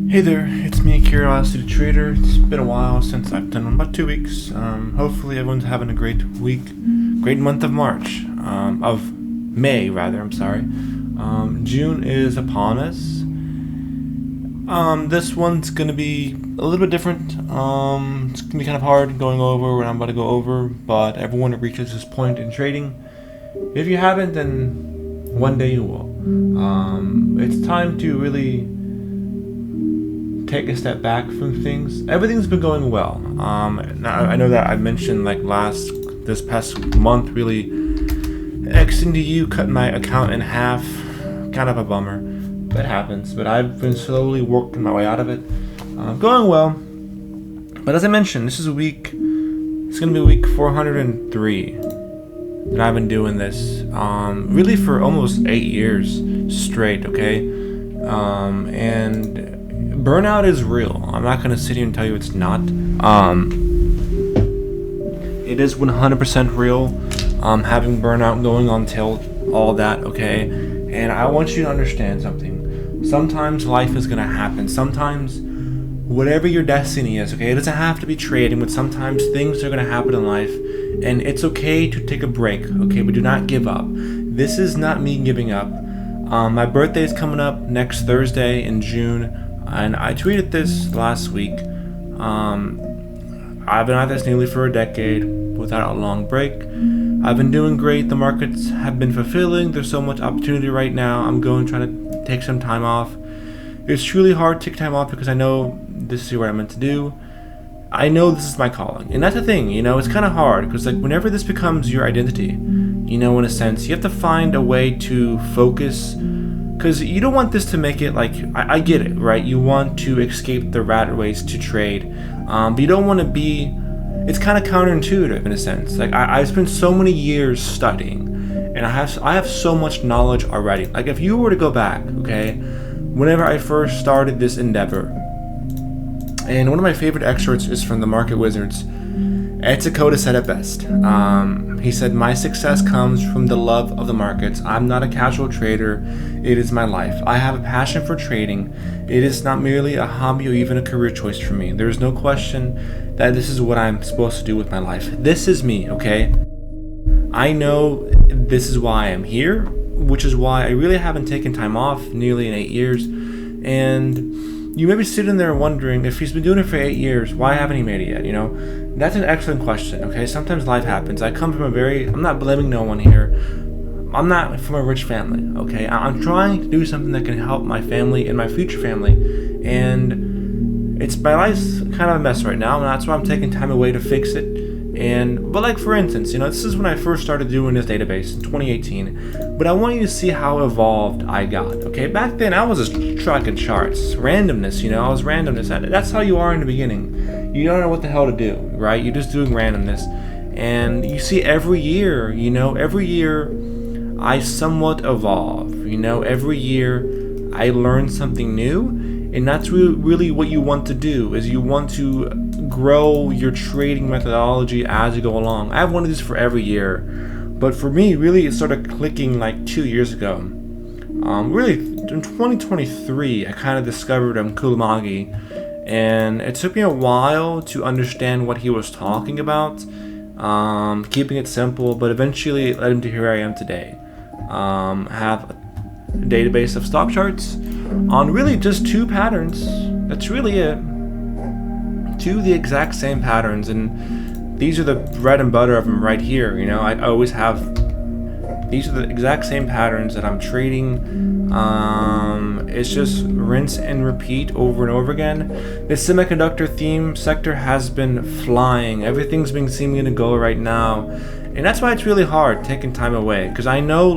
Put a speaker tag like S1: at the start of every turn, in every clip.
S1: Hey there, it's me, Curiosity Trader. It's been a while since I've done one, about 2 weeks. Hopefully everyone's having a great week, great month of March, of May rather, I'm sorry. June is upon us. This one's gonna be a little bit different. It's gonna be kind of hard going over what I'm about to go over, but everyone reaches this point in trading. If you haven't, then one day you will. It's time to really take a step back from things. Everything's been going well. I know that I mentioned this past month really XNDU cut my account in half. Kind of a bummer. That happens, but I've been slowly working my way out of it. Going well. But as I mentioned, it's gonna be week 403 that I've been doing this. Really for almost 8 years straight, okay? And burnout is real. I'm not going to sit here and tell you it's not. It is 100% real. Having burnout, going on till all that, okay? And I want you to understand something. Sometimes life is going to happen. Sometimes whatever your destiny is, okay? It doesn't have to be trading, but sometimes things are going to happen in life. And it's okay to take a break, okay? But do not give up. This is not me giving up. My birthday is coming up next Thursday in June. And I tweeted this last week. I've been at this nearly for a decade without a long break. I've been doing great. The markets have been fulfilling. There's so much opportunity right now. I'm going to try to take some time off. It's truly hard to take time off because I know this is what I'm meant to do. I know this is my calling. And that's the thing, it's kind of hard because whenever this becomes your identity, in a sense, you have to find a way to focus. Because you don't want this to make it I get it, right? You want to escape the rat race to trade. But you don't want to be, it's kind of counterintuitive in a sense. I spent so many years studying and I have so much knowledge already. If you were to go back, okay, whenever I first started this endeavor, and one of my favorite excerpts is from the Market Wizards. Etsukoda said it best. He said, "My success comes from the love of the markets. I'm not a casual trader. It is my life. I have a passion for trading. It is not merely a hobby or even a career choice for me. There is no question that this is what I'm supposed to do with my life. This is me, okay? I know this is why I'm here, which is why I really haven't taken time off nearly in 8 years. And you may be sitting there wondering, if he's been doing it for 8 years, why haven't he made it yet, That's an excellent question, okay? Sometimes life happens. I come from I'm not blaming no one here. I'm not from a rich family, okay? I'm trying to do something that can help my family and my future family. And my life's kind of a mess right now, and that's why I'm taking time away to fix it. But for instance, this is when I first started doing this database in 2018. But I want you to see how evolved I got, okay? Back then, I was just tracking charts, randomness, I was randomness. That's how you are in the beginning. You don't know what the hell to do, right? You're just doing randomness. And you see every year, every year I somewhat evolve, every year I learn something new. And that's really what you want to do, is you want to grow your trading methodology as you go along. I have one of these for every year. But for me, really, it started clicking 2 years ago. Really, in 2023, I kind of discovered Kulamagi. And it took me a while to understand what he was talking about. Keeping it simple, but eventually it led him to here I am today. Have a database of stock charts on really just 2 patterns. That's really it. 2 the exact same patterns, and these are the bread and butter of them right here. I always have, these are the exact same patterns that I'm trading. It's just rinse and repeat over and over again. The semiconductor theme sector has been flying. Everything's been seeming to go right now, and that's why it's really hard taking time away, because I know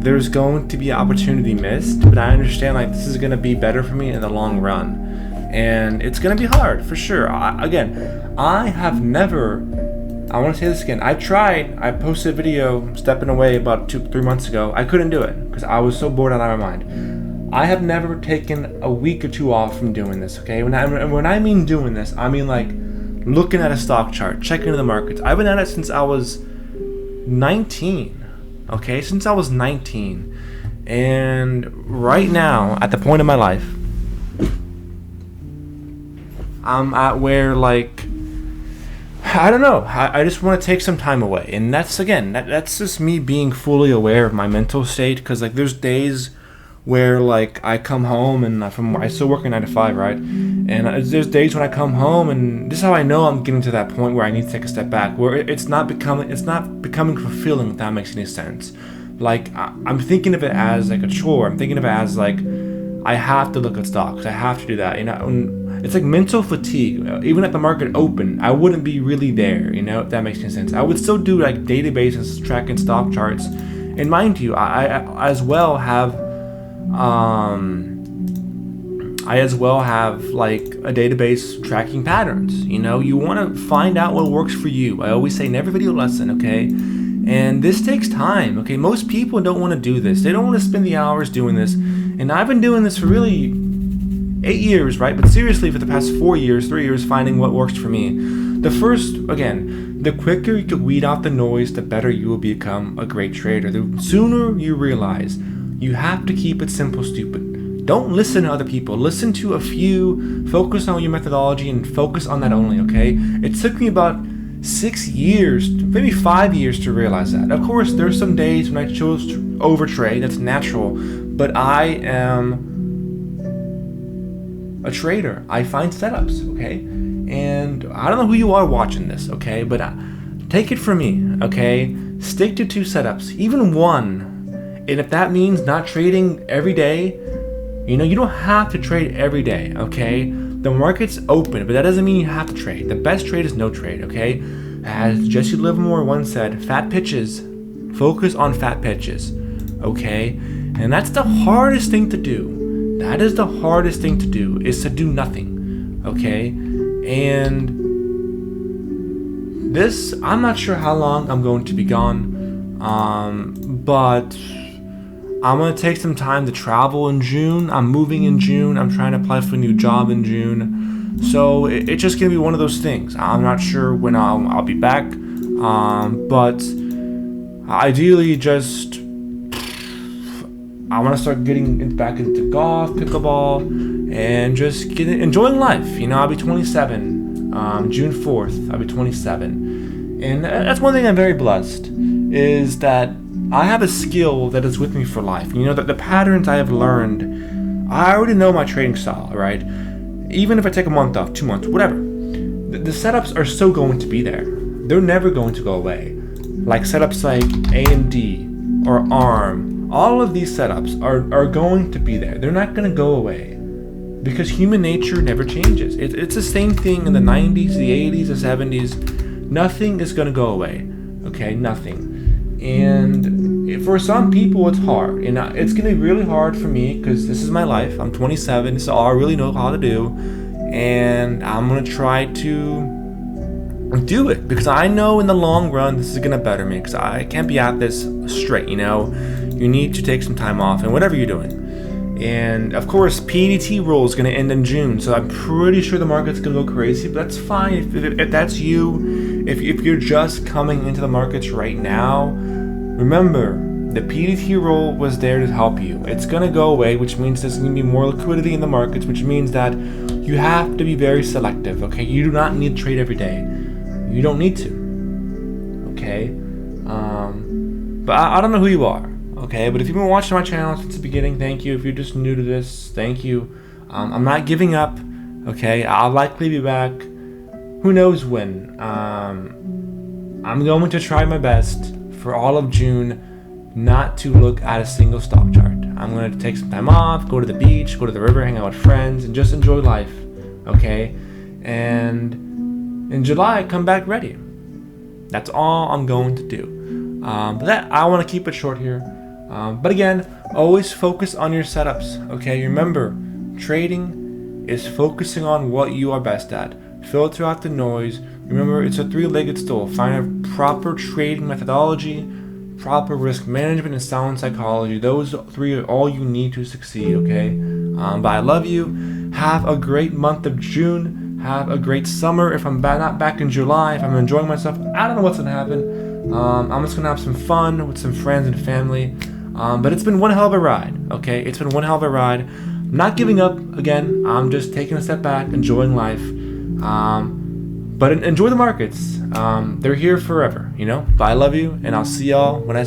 S1: there's going to be opportunity missed, but I understand this is going to be better for me in the long run. And it's going to be hard, for sure. I have never, I want to say this again, I posted a video stepping away about 2-3 months ago. I couldn't do it because I was so bored out of my mind. I have never taken a week or 2 off from doing this, okay? When I mean doing this, I mean looking at a stock chart, checking into the markets. I've been at it since I was 19. Okay, since I was 19. And right now, at the point in my life, I'm at where, like, I don't know. I just want to take some time away, and that's just me being fully aware of my mental state. Because like, there's days where like I come home and I still work a 9 to 5, right? And there's days when I come home, and this is how I know I'm getting to that point where I need to take a step back, where it's not becoming fulfilling. If that makes any sense. Like, I'm thinking of it as like a chore. I'm thinking of it as like, I have to look at stocks. I have to do that. It's like mental fatigue. Even at the market open, I wouldn't be really there. If that makes any sense. I would still do like databases, tracking stock charts, and mind you, I as well have like a database tracking patterns. You want to find out what works for you. I always say in every video lesson, okay? And this takes time, okay? Most people don't want to do this. They don't want to spend the hours doing this. And I've been doing this for really 8 years, right? But seriously, for the past 3 years, finding what works for me. The quicker you can weed out the noise, the better you will become a great trader. The sooner you realize you have to keep it simple, stupid. Don't listen to other people. Listen to a few, focus on your methodology, and focus on that only, okay? It took me about 6 years, maybe 5 years to realize that. Of course, there's some days when I chose to overtrade. That's natural. But I am a trader. I find setups, okay? And I don't know who you are watching this, okay? But take it from me, okay? Stick to 2 setups, even 1. And if that means not trading every day, you don't have to trade every day, okay? The market's open, but that doesn't mean you have to trade. The best trade is no trade, okay? As Jesse Livermore once said, fat pitches. Focus on fat pitches, okay? And that's the hardest thing to do. That is the hardest thing to do, is to do nothing, okay? And this, I'm not sure how long I'm going to be gone, but I'm going to take some time to travel in June. I'm moving in June. I'm trying to apply for a new job in June. So it's just going to be one of those things. I'm not sure when I'll be back, but ideally I want to start getting back into golf, pickleball, and just enjoying life. I'll be 27, June 4th, I'll be 27. And that's one thing I'm very blessed, is that I have a skill that is with me for life. That the patterns I have learned, I already know my trading style, right? Even if I take a month off, 2 months, whatever. The setups are still going to be there. They're never going to go away. Like setups like AMD or ARM, all of these setups are going to be there. They're not going to go away, because human nature never changes. It's the same thing in the 90s, the 80s, the 70s. Nothing is going to go away, okay? Nothing. And for some people, it's hard. And it's going to be really hard for me, because this is my life. I'm 27. This is all I really know how to do. And I'm going to try to do it, because I know in the long run, this is going to better me, because I can't be at this straight, You need to take some time off and whatever you're doing. And of course, PDT rule is going to end in June. So I'm pretty sure the market's going to go crazy, but that's fine. If that's you, if you're just coming into the markets right now, remember, the PDT rule was there to help you. It's going to go away, which means there's going to be more liquidity in the markets, which means that you have to be very selective, okay? You do not need to trade every day. You don't need to, okay? But I don't know who you are, okay? But if you've been watching my channel since the beginning, thank you. If you're just new to this, thank you. I'm not giving up, okay? I'll likely be back. Who knows when? I'm going to try my best for all of June not to look at a single stock chart. I'm going to take some time off, go to the beach, go to the river, hang out with friends, and just enjoy life, okay? And in July, come back ready. That's all I'm going to do. But that, I want to keep it short here. But again, always focus on your setups, okay? Remember, trading is focusing on what you are best at. Filter out the noise. Remember, it's a 3-legged stool. Find a proper trading methodology, proper risk management, and sound psychology. Those 3 are all you need to succeed, okay? But I love you. Have a great month of June. Have a great summer. If I'm not back in July, if I'm enjoying myself, I don't know what's going to happen. I'm just going to have some fun with some friends and family. But it's been one hell of a ride, okay? It's been one hell of a ride. I'm not giving up again. I'm just taking a step back, enjoying life. But enjoy the markets. They're here forever, you know. But I love you, and I'll see y'all when I